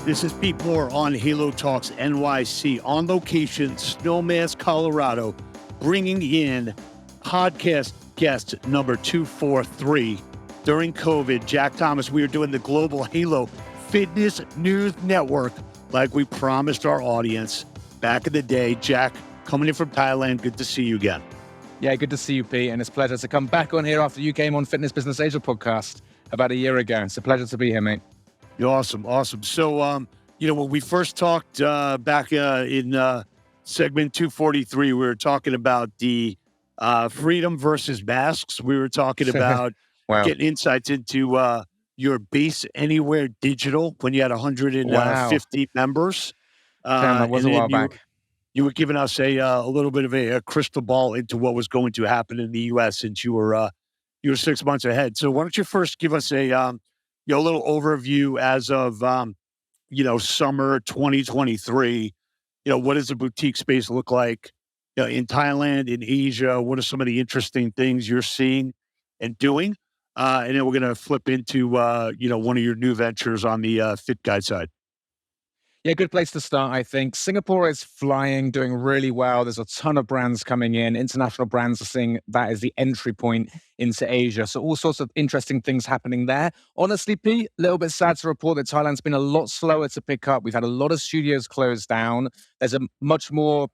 This is Pete Moore on Halo Talks NYC on location, Snowmass, Colorado, bringing in podcast guest number 243. During COVID, Jack Thomas, we are doing the Global Halo Fitness News Network like we promised our audience back in the day. Jack, coming in from Thailand, good to see you again. Yeah, good to see you, Pete, and it's a pleasure to come back on here after you came on Fitness Business Asia podcast about a year ago. It's a pleasure to be here, mate. Awesome. So, when we first talked back in segment 243, we were talking about the freedom versus masks. We were talking about Wow. getting insights into your Base Anywhere Digital when you had 150 members. Damn, that was a while back. You were giving us a little bit of a crystal ball into what was going to happen in the U.S. since you were 6 months ahead. So why don't you first give us a little overview as of summer 2023. What does the boutique space look like in Thailand, in Asia? What are some of the interesting things you're seeing and doing? And then we're going to flip into one of your new ventures on the Fit Guide side. Yeah, good place to start, I think. Singapore is flying, doing really well. There's a ton of brands coming in. International brands are seeing that as the entry point into Asia. So all sorts of interesting things happening there. Honestly, Pete, a little bit sad to report that Thailand's been a lot slower to pick up. We've had a lot of studios closed down. There's a much more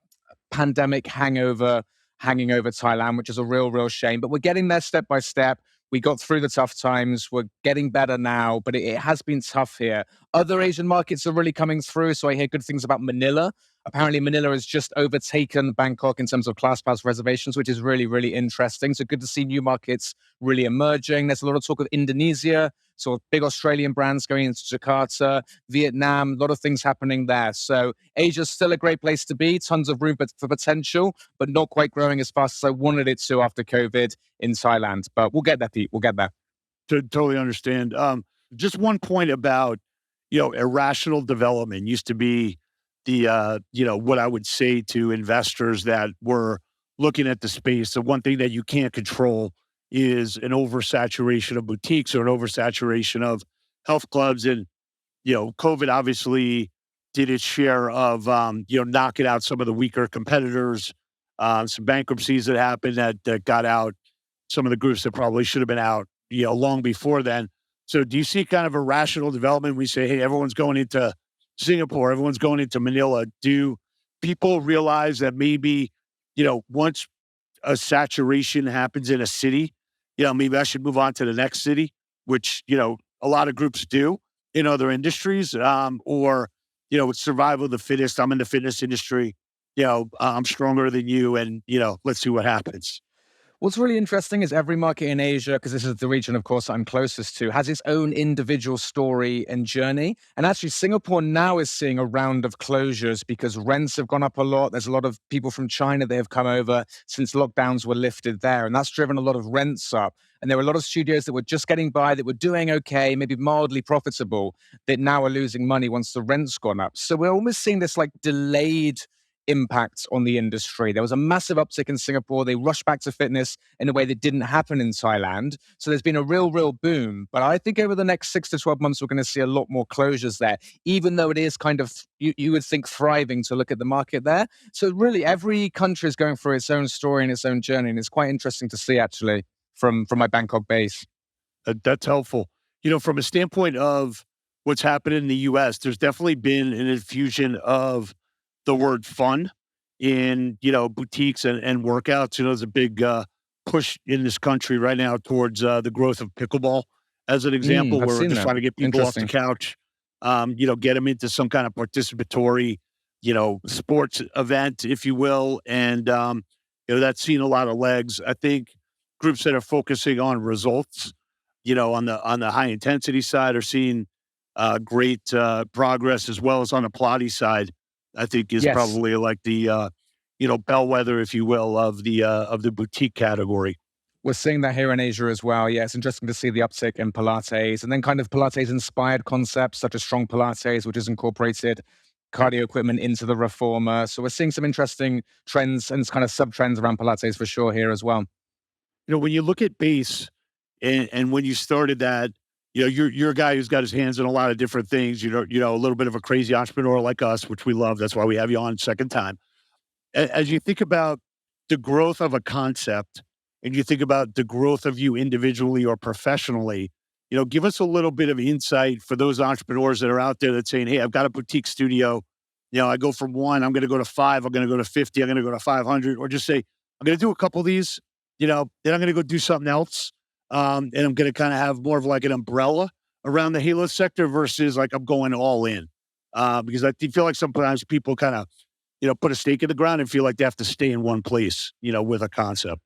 pandemic hangover hanging over Thailand, which is a real shame. But we're getting there step by step. We got through the tough times. We're getting better now, but it has been tough here. Other Asian markets are really coming through. So I hear good things about Manila. Apparently, Manila has just overtaken Bangkok in terms of ClassPass reservations, which is really interesting. So good to see new markets really emerging. There's a lot of talk of Indonesia, so big Australian brands going into Jakarta, Vietnam, a lot of things happening there. So Asia's still a great place to be, tons of room for potential, but not quite growing as fast as I wanted it to after COVID in Thailand. But we'll get there, Pete. We'll get there. Totally understand. Just one point about, irrational development used to be the, what I would say to investors that were looking at the space. The one thing that you can't control is an oversaturation of boutiques or an oversaturation of health clubs. And, COVID obviously did its share of, knocking out some of the weaker competitors, some bankruptcies that happened that got out some of the groups that probably should have been out, long before then. So do you see kind of a rational development? We say, hey, everyone's going into Singapore, everyone's going into Manila. Do people realize that maybe, once a saturation happens in a city, maybe I should move on to the next city, which, a lot of groups do in other industries, or, it's survival of the fittest. I'm in the fitness industry, I'm stronger than you, and, let's see what happens. What's really interesting is every market in Asia, because this is the region, of course, I'm closest to, has its own individual story and journey. And actually, Singapore now is seeing a round of closures because rents have gone up a lot. There's a lot of people from China that have come over since lockdowns were lifted there. And that's driven a lot of rents up. And there were a lot of studios that were just getting by, that were doing okay, maybe mildly profitable, that now are losing money once the rent's gone up. So we're almost seeing this like delayed impact on the industry. There was a massive uptick in Singapore. They rushed back to fitness in a way that didn't happen in Thailand. So there's been a real boom. But I think over the next 6 to 12 months, we're going to see a lot more closures there, even though it is kind of, you would think, thriving to look at the market there. So really, every country is going through its own story and its own journey. And it's quite interesting to see, actually, from my Bangkok base. That's helpful. From a standpoint of what's happened in the U.S., there's definitely been an infusion of the word fun in, boutiques and workouts. There's a big push in this country right now towards the growth of pickleball as an example, where we're just trying to get people off the couch, get them into some kind of participatory, sports event, if you will. And, that's seen a lot of legs. I think groups that are focusing on results, on the high intensity side are seeing great progress, as well as on the Pilates side. I think is probably like the, bellwether, if you will, of the boutique category. We're seeing that here in Asia as well. Yeah, it's interesting to see the uptick in Pilates, and then kind of Pilates-inspired concepts such as Strong Pilates, which has incorporated cardio equipment into the reformer. So we're seeing some interesting trends and kind of sub-trends around Pilates for sure here as well. When you look at base and when you started that, you're a guy who's got his hands in a lot of different things. A little bit of a crazy entrepreneur like us, which we love. That's why we have you on second time. As you think about the growth of a concept and you think about the growth of you individually or professionally, give us a little bit of insight for those entrepreneurs that are out there that's saying, hey, I've got a boutique studio. I go from one, I'm going to go to five, I'm going to go to 50, I'm going to go to 500, or just say, I'm going to do a couple of these, then I'm going to go do something else. And I'm going to kind of have more of like an umbrella around the Halo sector versus like I'm going all in. Because I feel like sometimes people kind of, put a stake in the ground and feel like they have to stay in one place, with a concept.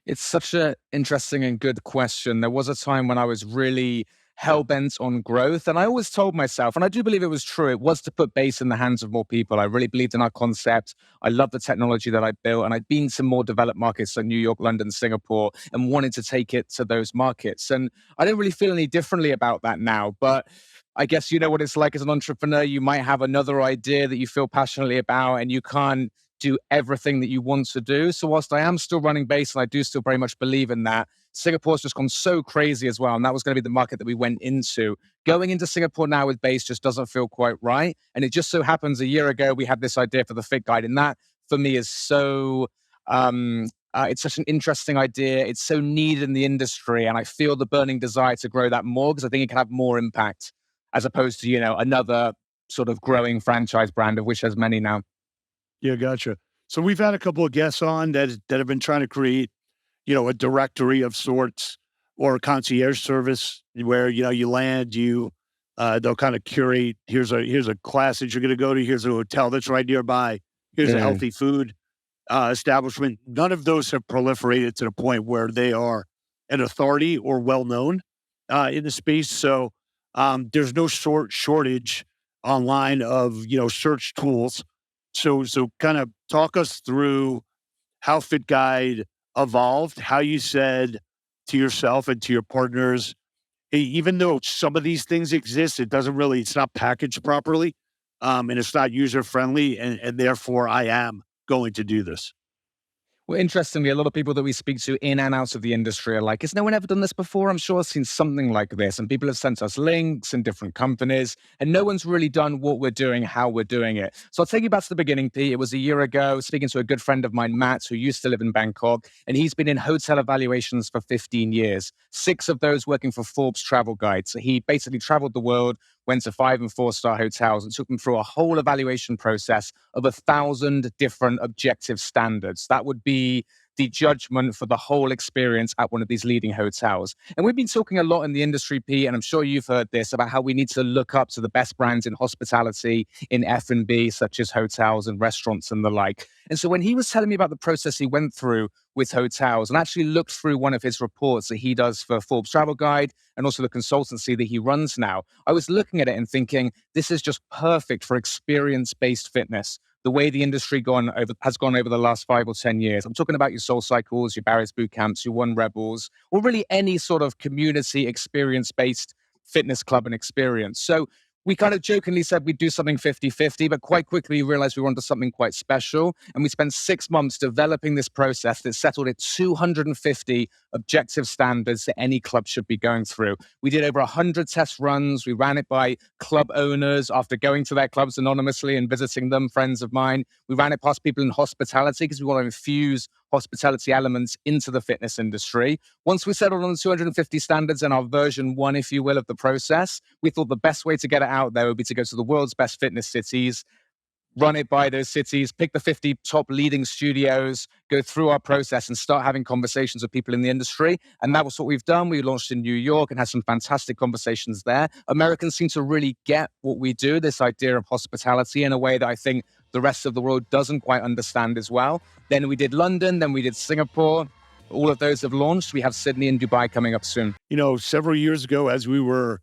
It's such an interesting and good question. There was a time when I was really hell bent on growth. And I always told myself, and I do believe it was true, it was to put base in the hands of more people. I really believed in our concept. I love the technology that I built. And I'd been to more developed markets like New York, London, Singapore, and wanted to take it to those markets. And I don't really feel any differently about that now. But I guess you know what it's like as an entrepreneur. You might have another idea that you feel passionately about, and you can't do everything that you want to do. So whilst I am still running base and I do still very much believe in that, Singapore's just gone so crazy as well. And that was going to be the market that we went into. Going into Singapore now with base just doesn't feel quite right. And it just so happens a year ago, we had this idea for the Fit Guide. And that for me is so, it's such an interesting idea. It's so needed in the industry. And I feel the burning desire to grow that more because I think it can have more impact as opposed to, another sort of growing franchise brand of which there's many now. Yeah, gotcha. So we've had a couple of guests on that have been trying to create, a directory of sorts or a concierge service where, you land, they'll kind of curate, here's a class that you're going to go to, here's a hotel that's right nearby, here's a Mm. healthy food establishment. None of those have proliferated to the point where they are an authority or well-known in the space. So there's no shortage online of, search tools. So kind of talk us through how Fit Guide evolved, how you said to yourself and to your partners, hey, even though some of these things exist, it's not packaged properly, and it's not user friendly, and therefore I am going to do this. Well, interestingly, a lot of people that we speak to in and out of the industry are like, has no one ever done this before? I'm sure I've seen something like this. And people have sent us links in different companies, and no one's really done what we're doing, how we're doing it. So I'll take you back to the beginning, Pete. It was a year ago, speaking to a good friend of mine, Matt, who used to live in Bangkok, and he's been in hotel evaluations for 15 years, 6 of those working for Forbes Travel Guide. So he basically traveled the world, went to 5 and 4-star hotels and took them through a whole evaluation process of 1,000 different objective standards. That would be the judgment for the whole experience at one of these leading hotels. And we've been talking a lot in the industry, Pete, and I'm sure you've heard this about how we need to look up to the best brands in hospitality, in F&B, such as hotels and restaurants and the like. And so when he was telling me about the process he went through with hotels and actually looked through one of his reports that he does for Forbes Travel Guide and also the consultancy that he runs now, I was looking at it and thinking, this is just perfect for experience-based fitness. The way the industry has gone over the last 5 or 10 years. I'm talking about your Soul Cycles, your Barry's Boot Camps, your One Rebels, or really any sort of community experience-based fitness club and experience. So we kind of jokingly said we'd do something 50-50, but quite quickly we realized we wanted something quite special. And we spent 6 months developing this process that settled at 250 objective standards that any club should be going through. We did over 100 test runs. We ran it by club owners after going to their clubs anonymously and visiting them, friends of mine. We ran it past people in hospitality because we want to infuse hospitality elements into the fitness industry. Once we settled on the 250 standards and our version 1, if you will, of the process, we thought the best way to get it out there would be to go to the world's best fitness cities, run it by those cities, pick the 50 top leading studios, go through our process and start having conversations with people in the industry. And that was what we've done. We launched in New York and had some fantastic conversations there. Americans seem to really get what we do, this idea of hospitality, in a way that I think the rest of the world doesn't quite understand as well. Then we did London, then we did Singapore. All of those have launched. We have Sydney and Dubai coming up soon. Several years ago, as we were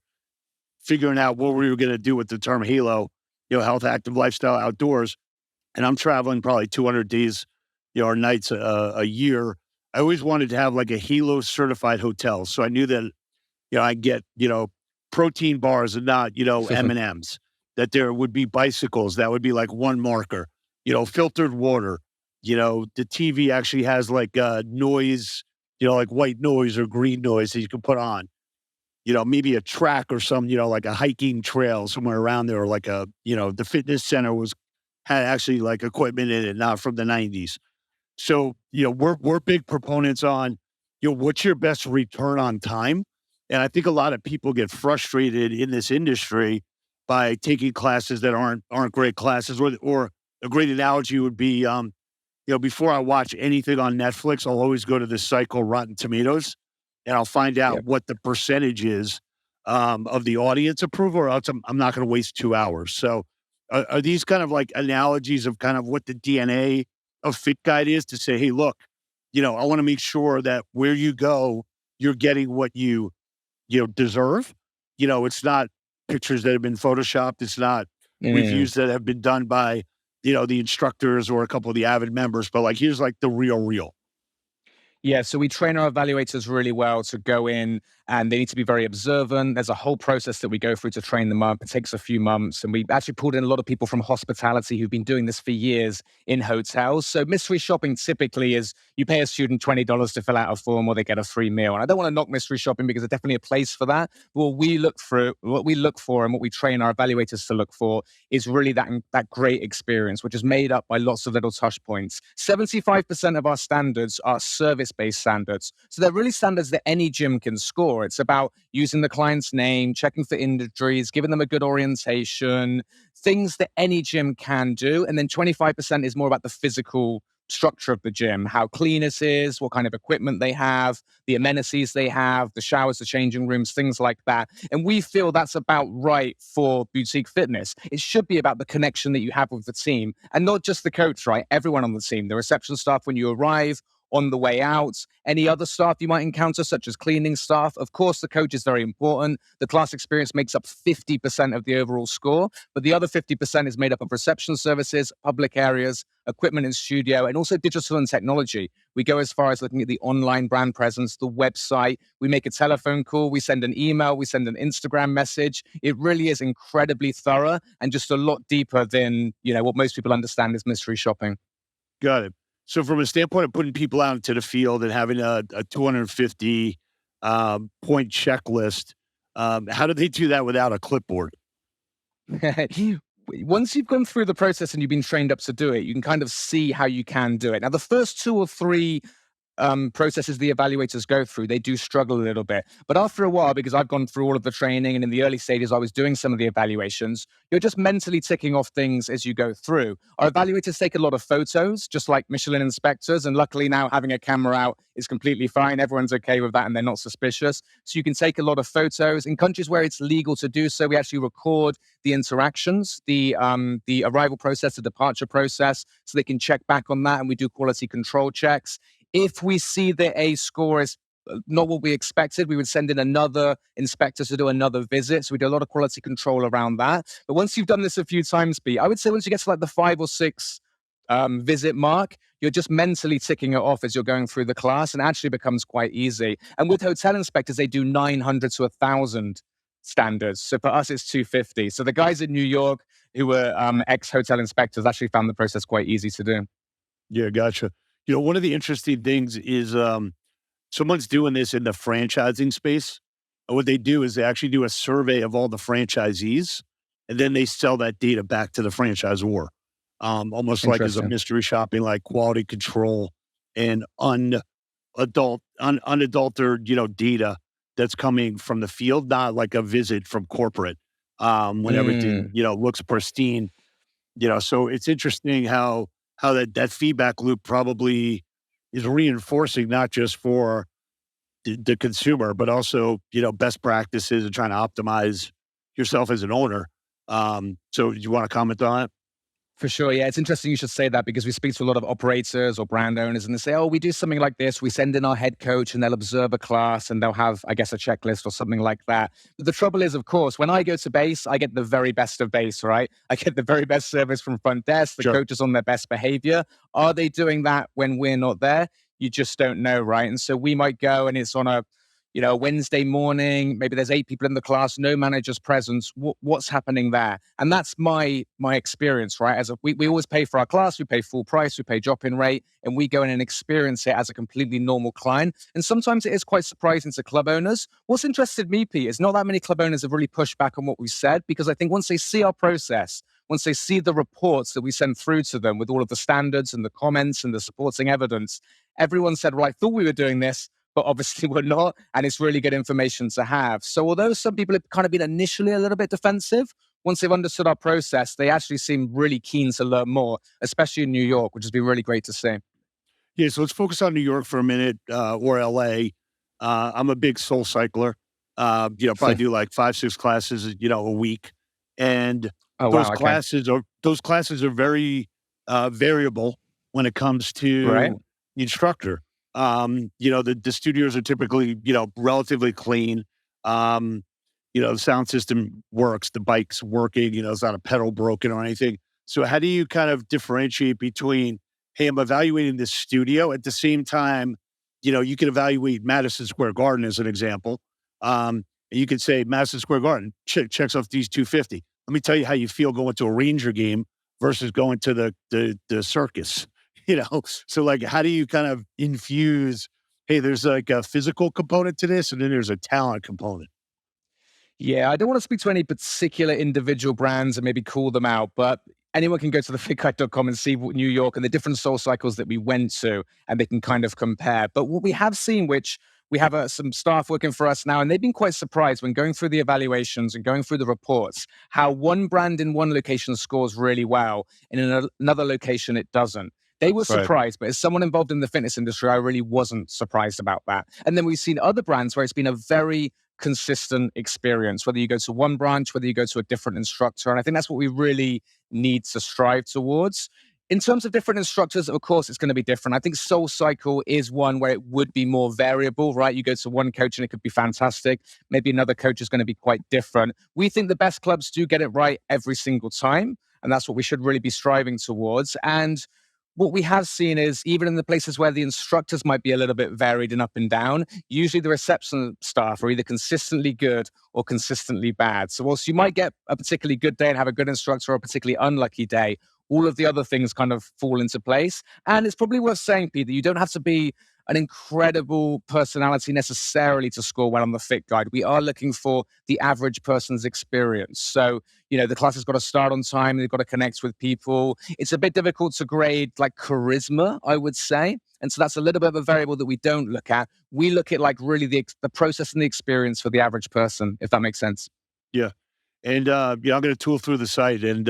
figuring out what we were going to do with the term Halo, health, active lifestyle, outdoors, and I'm traveling probably 200 days, or nights a year. I always wanted to have like a Halo certified hotel. So I knew that, I get, protein bars and not, M&Ms, that there would be bicycles. That would be like one marker, filtered water, the TV actually has like noise, like white noise or green noise that you can put on. maybe a track or some, like a hiking trail somewhere around there, or like the fitness center had actually like equipment in it, not from the 90s. So, we're big proponents on, what's your best return on time? And I think a lot of people get frustrated in this industry by taking classes that aren't great classes, or a great analogy would be, before I watch anything on Netflix, I'll always go to this site called Rotten Tomatoes, and I'll find out Yep. what the percentage is of the audience approval, or else I'm not going to waste 2 hours. So, are these kind of like analogies of kind of what the DNA of Fit Guide is, to say, hey, look, I want to make sure that where you go, you're getting what you deserve. It's not pictures that have been photoshopped. It's not Mm. reviews that have been done by, the instructors or a couple of the avid members, but like, here's like the real. Yeah, so we train our evaluators really well to go in, and they need to be very observant. There's a whole process that we go through to train them up. It takes a few months, and we actually pulled in a lot of people from hospitality who've been doing this for years in hotels. So mystery shopping typically is you pay a student $20 to fill out a form, or they get a free meal. And I don't want to knock mystery shopping, because there's definitely a place for that. But what we look for, and what we train our evaluators to look for, is really that great experience, which is made up by lots of little touch points. 75% of our standards are service-based standards. So they're really standards that any gym can score. It's about using the client's name, checking for injuries, giving them a good orientation, things that any gym can do. And then 25% is more about the physical structure of the gym, how clean it is, what kind of equipment they have, the amenities they have, the showers, the changing rooms, things like that. And we feel that's about right for boutique fitness. It should be about the connection that you have with the team, and not just the coach, right? Everyone on the team, the reception staff when you arrive, on the way out, any other staff you might encounter, such as cleaning staff. Of course, the coach is very important. The class experience makes up 50% of the overall score, but the other 50% is made up of reception services, public areas, equipment in studio, and also digital and technology. We go as far as looking at the online brand presence, the website. We make a telephone call, we send an email, we send an Instagram message. It really is incredibly thorough, and just a lot deeper than, what most people understand is mystery shopping. Got it. So from a standpoint of putting people out into the field and having a 250 point checklist, how do they do that without a clipboard? Once you've gone through the process and you've been trained up to do it, you can kind of see how you can do it. Now, the first two or three processes the evaluators go through, they do struggle a little bit. But after a while, because I've gone through all of the training, and in the early stages, I was doing some of the evaluations, you're just mentally ticking off things as you go through. Our evaluators take a lot of photos, just like Michelin inspectors. And luckily now, having a camera out is completely fine. Everyone's okay with that, and they're not suspicious. So you can take a lot of photos. In countries where it's legal to do so, we actually record the interactions, the arrival process, the departure process, so they can check back on that. And we do quality control checks. If we see that a score is not what we expected, we would send in another inspector to do another visit. So we do a lot of quality control around that. But once you've done this a few times, Pete, I would say once you get to like the 5 or 6 visit mark, you're just mentally ticking it off as you're going through the class, and actually becomes quite easy. And with hotel inspectors, they do 900 to 1,000 standards. So for us, it's 250. So the guys in New York who were ex-hotel inspectors actually found the process quite easy to do. Yeah, gotcha. One of the interesting things is someone's doing this in the franchising space. And what they do is they actually do a survey of all the franchisees, and then they sell that data back to the franchisor, almost like as a Interesting. mystery shopping, like quality control and unadulterated, data that's coming from the field, not like a visit from corporate, when everything, Mm. looks pristine. So it's interesting how that feedback loop probably is reinforcing, not just for the consumer, but also, best practices and trying to optimize yourself as an owner. So you want to comment on it? For sure. Yeah, it's interesting you should say that, because we speak to a lot of operators or brand owners, and they say, oh, we do something like this. We send in our head coach, and they'll observe a class, and they'll have, I guess, a checklist or something like that. But the trouble is, of course, when I go to base, I get the very best of base, right? I get the very best service from front desk. The Sure. coach is on their best behavior. Are they doing that when we're not there? You just don't know, right? And so we might go, and it's on a Wednesday morning, maybe there's 8 people in the class, no manager's presence. What's happening there? And that's my experience, right? We always pay for our class, we pay full price, we pay drop-in rate, and we go in and experience it as a completely normal client. And sometimes it is quite surprising to club owners. What's interested me, Pete, is not that many club owners have really pushed back on what we said, because I think once they see our process, once they see the reports that we send through to them with all of the standards and the comments and the supporting evidence, everyone said, well, I thought we were doing this, but obviously we're not. And it's really good information to have. So although some people have kind of been initially a little bit defensive, once they've understood our process, they actually seem really keen to learn more, especially in New York, which has been really great to see. Yeah, so let's focus on New York for a minute, or LA. I'm a big soul cycler. Probably do like 5, 6 classes, a week. And Oh, those wow. Okay. classes are very variable when it comes Right. to the instructor. The studios are typically, relatively clean. Um, the sound system works, the bike's working, it's not a pedal broken or anything. So how do you kind of differentiate between, hey, I'm evaluating this studio at the same time, you can evaluate Madison Square Garden as an example. And you could say Madison Square Garden checks off these 250. Let me tell you how you feel going to a Ranger game versus going to the circus. So like, how do you kind of infuse? Hey, there's like a physical component to this, and then there's a talent component. Yeah, I don't want to speak to any particular individual brands and maybe call them out, but anyone can go to thefitguide.com and see what New York and the different soul cycles that we went to, and they can kind of compare. But what we have seen, which we have some staff working for us now, and they've been quite surprised when going through the evaluations and going through the reports, how one brand in one location scores really well, and in another location it doesn't. They were Right. surprised, but as someone involved in the fitness industry, I really wasn't surprised about that. And then we've seen other brands where it's been a very consistent experience, whether you go to one branch, whether you go to a different instructor. And I think that's what we really need to strive towards. In terms of different instructors, of course, it's going to be different. I think Soul Cycle is one where it would be more variable, right? You go to one coach and it could be fantastic. Maybe another coach is going to be quite different. We think the best clubs do get it right every single time. And that's what we should really be striving towards. And what we have seen is even in the places where the instructors might be a little bit varied and up and down, usually the reception staff are either consistently good or consistently bad. So whilst you might get a particularly good day and have a good instructor or a particularly unlucky day, all of the other things kind of fall into place. And it's probably worth saying, Pete, that you don't have to be an incredible personality necessarily to score well on the Fit Guide. We are looking for the average person's experience. So, the class has got to start on time. They've got to connect with people. It's a bit difficult to grade like charisma, I would say. And so that's a little bit of a variable that we don't look at. We look at like really the process and the experience for the average person, if that makes sense. Yeah. And, I'm going to tool through the site and,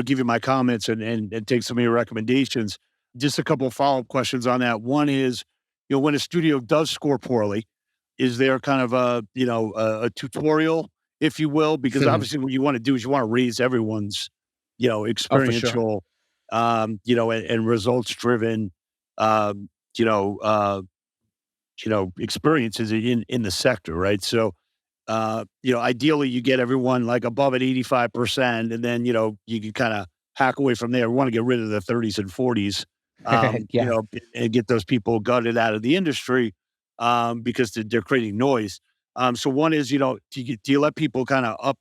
give you my comments and take some of your recommendations. Just a couple of follow-up questions on that. One is, when a studio does score poorly, is there kind of a tutorial, if you will? Because obviously what you want to do is you want to raise everyone's, Oh, for sure. experiential, and results-driven, um, you know, uh, experiences in the sector, right? So, ideally you get everyone like above at 85%, and then, you can kind of hack away from there. We want to get rid of the 30s and 40s, Yeah. and get those people gutted out of the industry, because they're creating noise. So one is, do you let people kind of up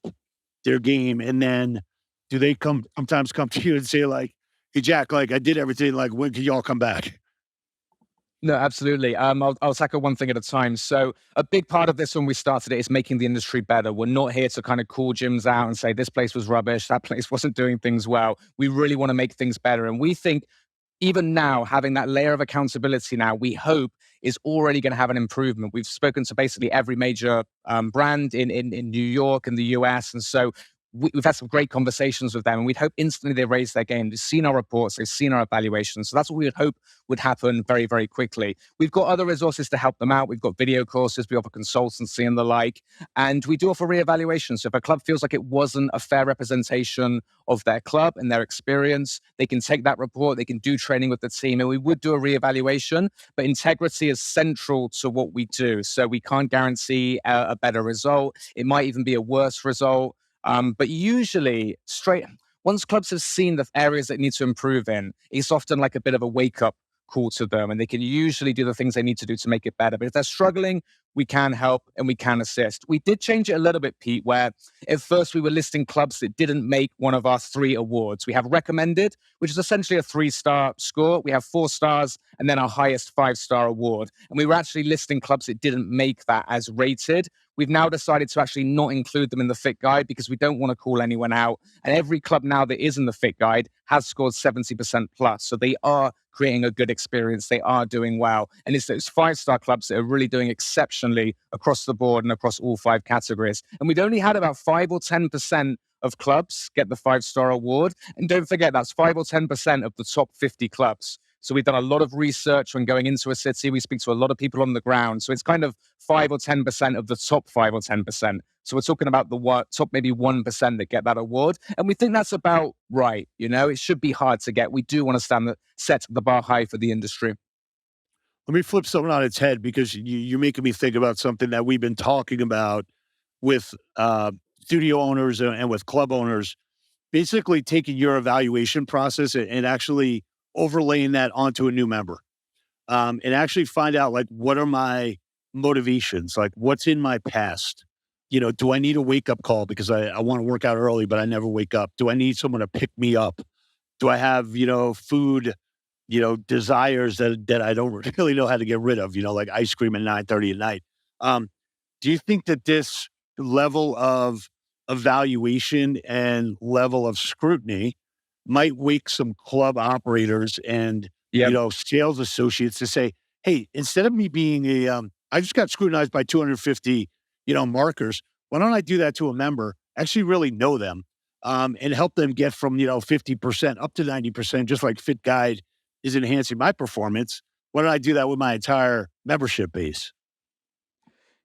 their game, and then do they sometimes come to you and say like, "Hey Jack, like I did everything. Like when can y'all come back?" No, absolutely. I'll tackle one thing at a time. So a big part of this when we started it is making the industry better. We're not here to kind of call gyms out and say this place was rubbish, that place wasn't doing things well. We really want to make things better. And we think even now, having that layer of accountability now, we hope is already going to have an improvement. We've spoken to basically every major brand in New York and the US. And so we've had some great conversations with them, and we'd hope instantly they raise their game. They've seen our reports, they've seen our evaluations. So that's what we would hope would happen very, very quickly. We've got other resources to help them out. We've got video courses, we offer consultancy and the like, and we do offer reevaluation. So if a club feels like it wasn't a fair representation of their club and their experience, they can take that report, they can do training with the team, and we would do a reevaluation. But integrity is central to what we do. So we can't guarantee a better result. It might even be a worse result. But usually, once clubs have seen the areas that need to improve in, it's often like a bit of a wake up call to them, and they can usually do the things they need to do to make it better. But if they're struggling, we can help and we can assist. We did change it a little bit, Pete, where at first we were listing clubs that didn't make one of our 3 awards. We have recommended, which is essentially a 3-star score. We have 4 stars, and then our highest 5-star award. And we were actually listing clubs that didn't make that as rated. We've now decided to actually not include them in the Fit Guide because we don't want to call anyone out. And every club now that is in the Fit Guide has scored 70% plus. So they are creating a good experience. They are doing well. And it's those 5-star clubs that are really doing exceptionally across the board and across all 5 categories. And we've only had about 5 or 10% of clubs get the 5-star award. And don't forget, that's 5 or 10% of the top 50 clubs. So we've done a lot of research when going into a city. We speak to a lot of people on the ground. So it's kind of 5 or 10% of the top 5 or 10%. So we're talking about the top maybe 1% that get that award. And we think that's about right. You know, it should be hard to get. We do want to set the bar high for the industry. Let me flip something on its head because you're making me think about something that we've been talking about with studio owners and with club owners, basically taking your evaluation process and actually overlaying that onto a new member, and actually find out, like, what are my motivations? Like, what's in my past? Do I need a wake up call because I want to work out early, but I never wake up? Do I need someone to pick me up? Do I have, food, desires that I don't really know how to get rid of, like ice cream at 9:30 at night? Um, do you think that this level of evaluation and level of scrutiny might wake some club operators and, Yeah. sales associates to say, hey, instead of me being I just got scrutinized by 250, markers. Why don't I do that to a member, actually really know them, and help them get from, 50% up to 90%, just like Fit Guide is enhancing my performance. Why don't I do that with my entire membership base?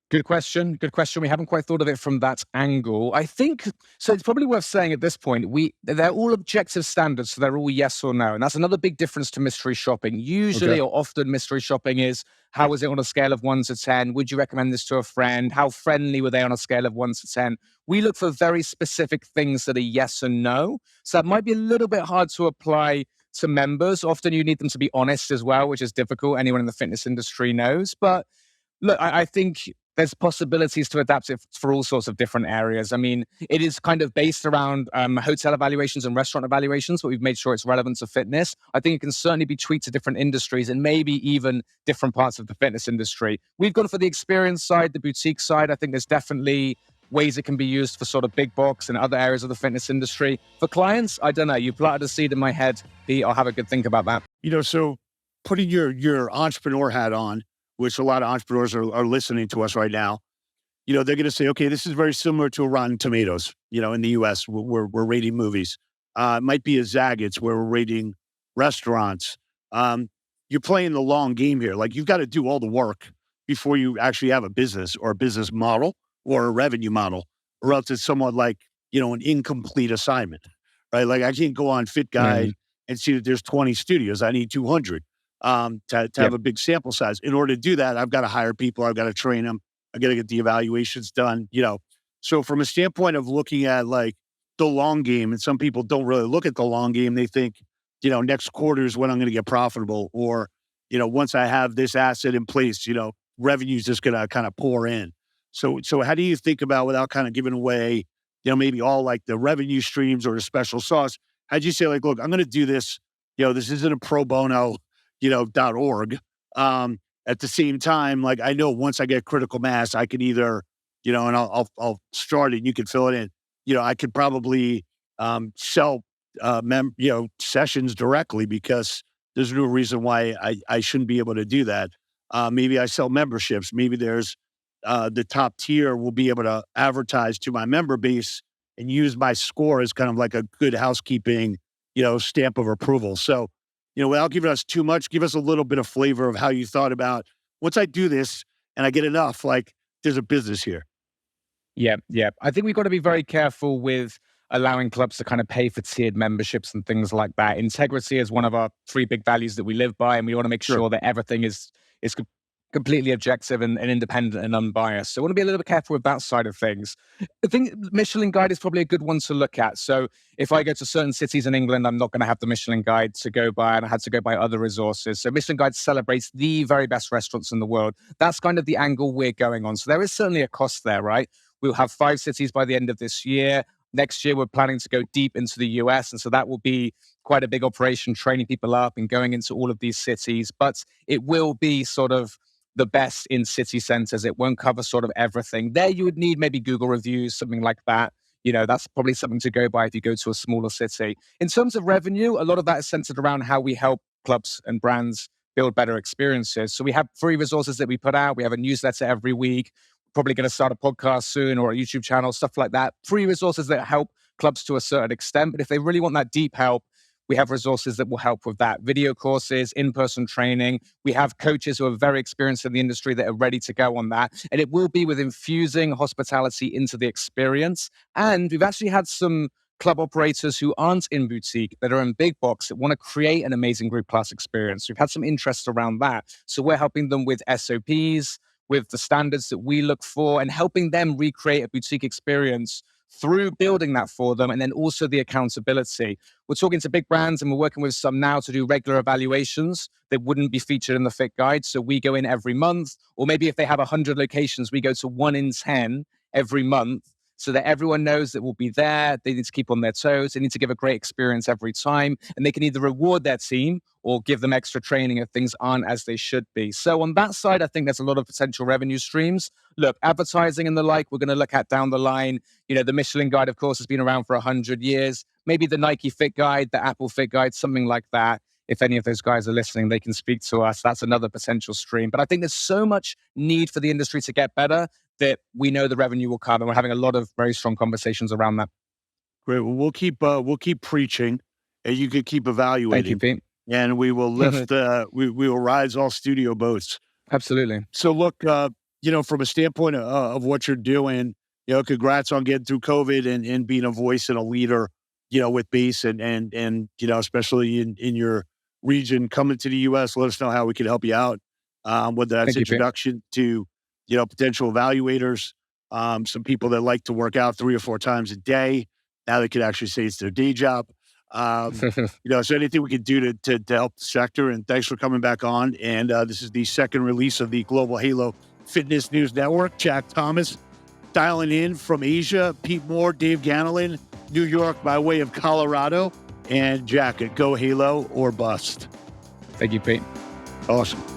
Good question. Good question. We haven't quite thought of it from that angle. I think so. It's probably worth saying at this point, they're all objective standards, so they're all yes or no, and that's another big difference to mystery shopping. Okay. Usually, or often, mystery shopping is how is it on a scale of 1 to 10? Would you recommend this to a friend? How friendly were they on a scale of 1 to 10? We look for very specific things that are yes and no. So that might be a little bit hard to apply to members. Often, you need them to be honest as well, which is difficult. Anyone in the fitness industry knows, but look, I think there's possibilities to adapt it for all sorts of different areas. I mean, it is kind of based around hotel evaluations and restaurant evaluations, but we've made sure it's relevant to fitness. I think it can certainly be tweaked to different industries and maybe even different parts of the fitness industry. We've gone for the experience side, the boutique side. I think there's definitely ways it can be used for sort of big box and other areas of the fitness industry. For clients, I don't know. You planted a seed in my head, Pete. I'll have a good think about that. So putting your entrepreneur hat on, which a lot of entrepreneurs are listening to us right now, they're going to say, okay, this is very similar to a Rotten Tomatoes, in the US, we're rating movies. It might be a Zagat's where we're rating restaurants. You're playing the long game here. Like, you've got to do all the work before you actually have a business or a business model or a revenue model, or else it's somewhat like, an incomplete assignment, right? Like, I can't go on Fit Guide and see that there's 20 studios. I need 200 to have Yep. a big sample size. In order to do that, I've got to hire people. I've got to train them. I got to get the evaluations done, So from a standpoint of looking at, like, the long game, and some people don't really look at the long game. They think, next quarter is when I'm going to get profitable, or, once I have this asset in place, revenue is just going to kind of pour in. So how do you think about, without kind of giving away, maybe all like the revenue streams or the special sauce? How'd you say, like, look, I'm going to do this. This isn't a pro bono, .org. At the same time, like, I know once I get critical mass, I can either, and I'll start it and you can fill it in. I could probably sell sessions directly, because there's no reason why I shouldn't be able to do that. Maybe I sell memberships. Maybe there's the top tier will be able to advertise to my member base and use my score as kind of like a good housekeeping, stamp of approval. So, without giving us too much, give us a little bit of flavor of how you thought about, once I do this and I get enough, like, there's a business here. Yeah, yeah. I think we've got to be very careful with allowing clubs to kind of pay for tiered memberships and things like that. Integrity is one of our 3 big values that we live by, and we want to make Sure. sure that everything is completely objective and independent and unbiased. So I want to be a little bit careful with that side of things. I think Michelin Guide is probably a good one to look at. So if I go to certain cities in England, I'm not going to have the Michelin Guide to go by, and I had to go by other resources. So Michelin Guide celebrates the very best restaurants in the world. That's kind of the angle we're going on. So there is certainly a cost there, right? We'll have 5 cities by the end of this year. Next year, we're planning to go deep into the US. And so that will be quite a big operation, training people up and going into all of these cities. But it will be sort of the best in city centers. It won't cover sort of everything. There you would need maybe Google reviews, something like that. That's probably something to go by if you go to a smaller city. In terms of revenue, a lot of that is centered around how we help clubs and brands build better experiences. So we have free resources that we put out. We have a newsletter every week. Probably going to start a podcast soon or a YouTube channel, stuff like that. Free resources that help clubs to a certain extent. But if they really want that deep help, we have resources that will help with that. Video courses, in-person training. We have coaches who are very experienced in the industry that are ready to go on that. And it will be with infusing hospitality into the experience. And we've actually had some club operators who aren't in boutique, that are in big box, that want to create an amazing group class experience. We've had some interest around that. So we're helping them with SOPs, with the standards that we look for, and helping them recreate a boutique experience through building that for them, and then also the accountability. We're talking to big brands, and we're working with some now to do regular evaluations that wouldn't be featured in the Fit Guide. So we go in every month, or maybe if they have 100 locations, we go to 1 in 10 every month, so that everyone knows that we'll be there. They need to keep on their toes. They need to give a great experience every time, and they can either reward their team or give them extra training if things aren't as they should be. So on that side, I think there's a lot of potential revenue streams. Look, advertising and the like, we're going to look at down the line. The Michelin Guide, of course, has been around for 100 years. Maybe the Nike Fit Guide, the Apple Fit Guide, something like that. If any of those guys are listening, they can speak to us. That's another potential stream. But I think there's so much need for the industry to get better that we know the revenue will come, and we're having a lot of very strong conversations around that. Great. Well, we'll keep preaching, and you could keep Thank you, evaluating, Pete. and we will lift. We will rise all studio boats. Absolutely. So look, from a standpoint of what you're doing, congrats on getting through COVID and being a voice and a leader, with base and especially in your region, coming to the US. Let us know how we can help you out. Whether that's Thank you, Pete. introduction to, potential evaluators, some people that like to work out 3 or 4 times a day. Now they can actually say it's their day job. So anything we can do to help the sector. And thanks for coming back on. And this is the second release of the Global Halo Fitness News Network. Jack Thomas dialing in from Asia. Pete Moore, Dave Ganelin, New York by way of Colorado. And Jack at Go Halo or Bust. Thank you, Pete. Awesome.